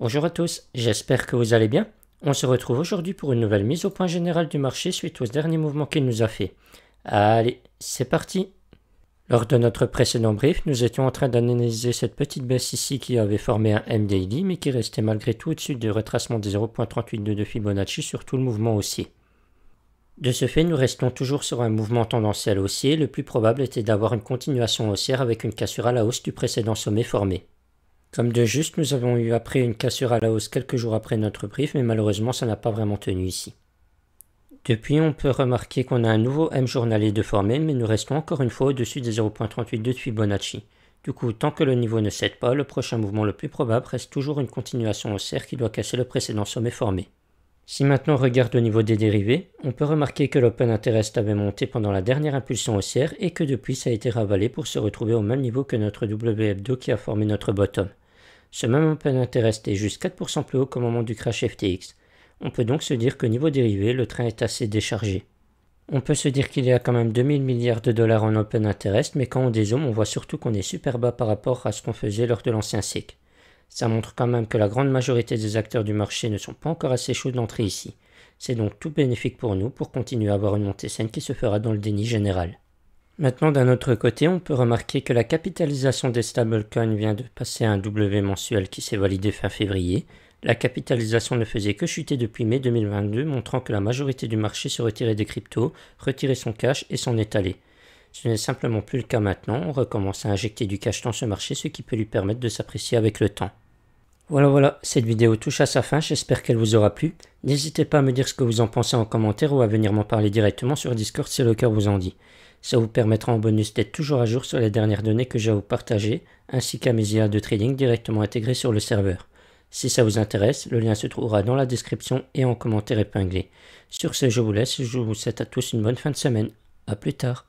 Bonjour à tous, j'espère que vous allez bien. On se retrouve aujourd'hui pour une nouvelle mise au point générale du marché suite aux derniers mouvements qu'il nous a fait. Allez, c'est parti. Lors de notre précédent brief, nous étions en train d'analyser cette petite baisse ici qui avait formé un MDID mais qui restait malgré tout au-dessus du retracement des 0.382 de Fibonacci sur tout le mouvement haussier. De ce fait, nous restons toujours sur un mouvement tendanciel haussier. Le plus probable était d'avoir une continuation haussière avec une cassure à la hausse du précédent sommet formé. Comme de juste, nous avons eu après une cassure à la hausse quelques jours après notre brief, mais malheureusement ça n'a pas vraiment tenu ici. Depuis, on peut remarquer qu'on a un nouveau M journalier de formé, mais nous restons encore une fois au-dessus des 0.382 de Fibonacci. Du coup, tant que le niveau ne cède pas, le prochain mouvement le plus probable reste toujours une continuation haussière qui doit casser le précédent sommet formé. Si maintenant on regarde au niveau des dérivés, on peut remarquer que l'Open Interest avait monté pendant la dernière impulsion haussière et que depuis ça a été ravalé pour se retrouver au même niveau que notre WF2 qui a formé notre bottom. Ce même Open Interest est juste 4% plus haut qu'au moment du crash FTX. On peut donc se dire que niveau dérivé, le train est assez déchargé. On peut se dire qu'il y a quand même 2000 milliards de dollars en Open Interest, mais quand on dézoome, on voit surtout qu'on est super bas par rapport à ce qu'on faisait lors de l'ancien cycle. Ça montre quand même que la grande majorité des acteurs du marché ne sont pas encore assez chauds d'entrer ici. C'est donc tout bénéfique pour nous pour continuer à avoir une montée saine qui se fera dans le déni général. Maintenant, d'un autre côté, on peut remarquer que la capitalisation des stablecoins vient de passer à un W mensuel qui s'est validé fin février. La capitalisation ne faisait que chuter depuis mai 2022, montrant que la majorité du marché se retirait des cryptos, retirait son cash et s'en est allé. Ce n'est simplement plus le cas maintenant, on recommence à injecter du cash dans ce marché, ce qui peut lui permettre de s'apprécier avec le temps. Voilà, cette vidéo touche à sa fin, j'espère qu'elle vous aura plu. N'hésitez pas à me dire ce que vous en pensez en commentaire ou à venir m'en parler directement sur Discord si le cœur vous en dit. Ça vous permettra en bonus d'être toujours à jour sur les dernières données que j'ai à vous partager, ainsi qu'à mes IA de trading directement intégrés sur le serveur. Si ça vous intéresse, le lien se trouvera dans la description et en commentaire épinglé. Sur ce, je vous laisse, je vous souhaite à tous une bonne fin de semaine. A plus tard.